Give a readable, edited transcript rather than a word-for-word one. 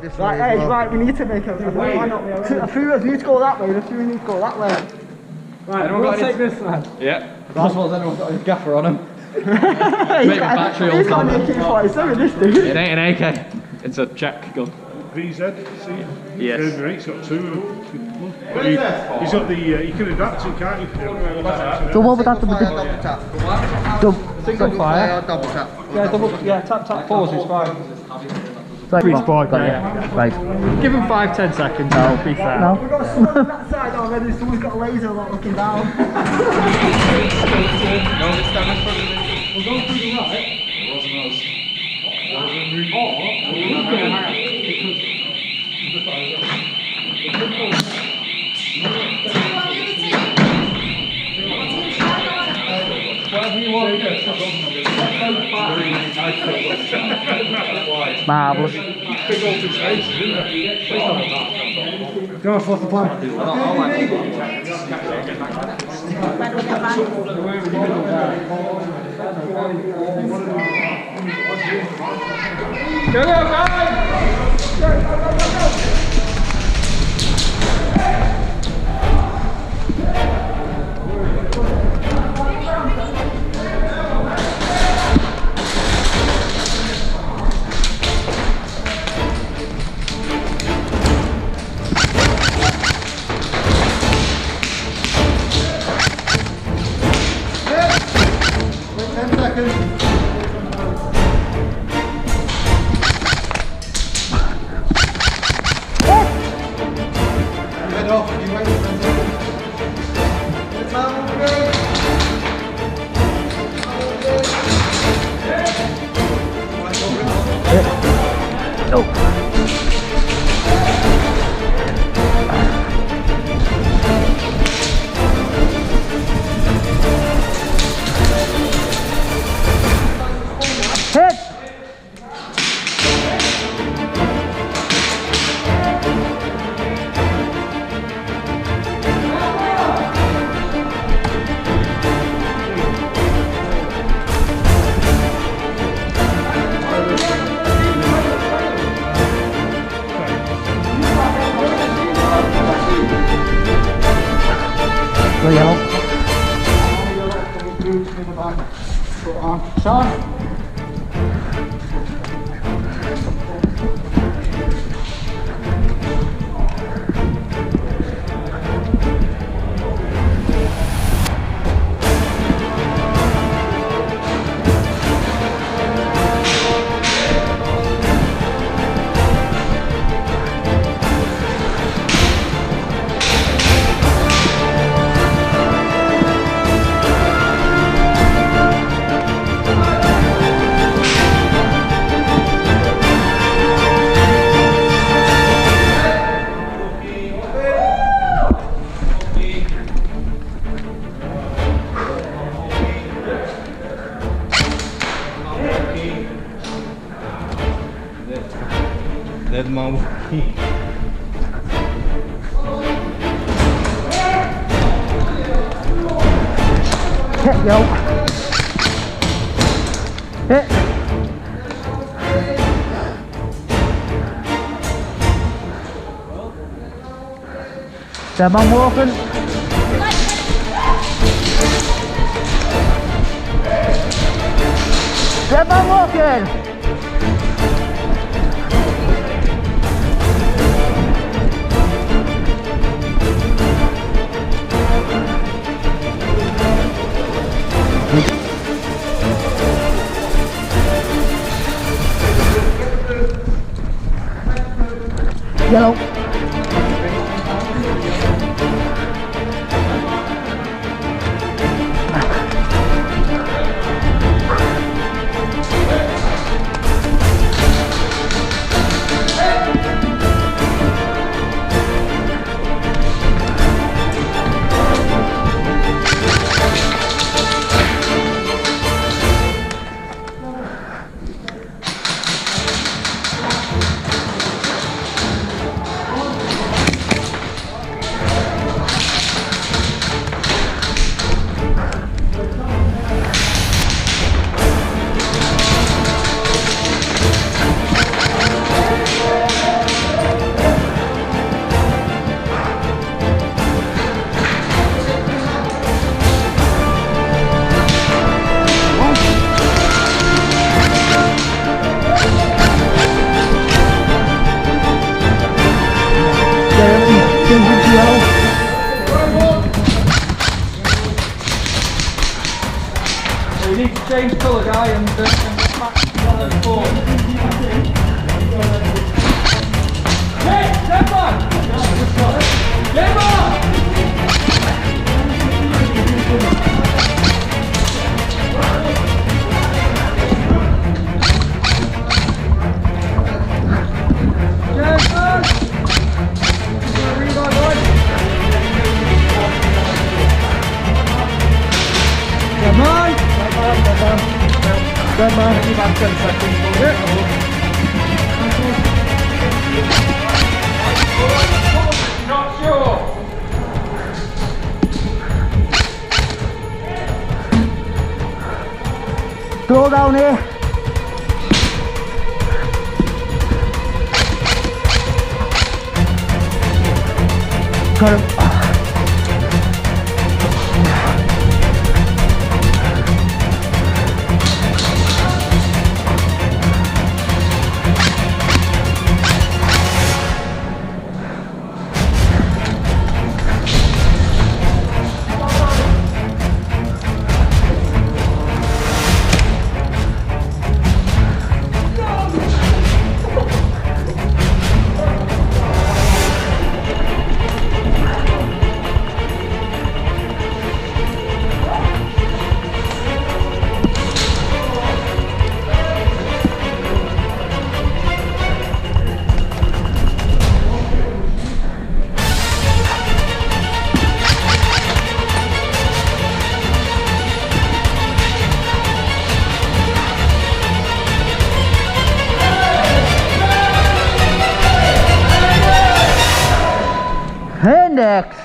Right, Ed, right, we need to make a few of you to go that way and a few of you to go that way. Right, anyone got take this one? Yeah. That's what anyone got a gaffer on him. He's got an AK-47, this dude. It ain't an AK, it's a Czech gun. VZ, see? Yes. He's got two of them. He's got the, you can adapt it, can't you? So what would that do? Single fire. Double tap. Yeah, tap pause is fine. Right. Right. Give him 5-10 seconds, I'll be fair. No. We've got someone on that side already, someone's got a laser looking down. No, it's down in front of me. We're going through the right. It wasn't us. Marvellous. Go on, what's the plan? Go, guys! Sean? Dead mom. Hit, yo. Hit. Dead man walking. Dead man walking. Yellow. change colour guy and get back to the form. Hey, step on! Get on! Come on! Come on, give about 10 seconds. Not sure. Throw down here. Got him. Index.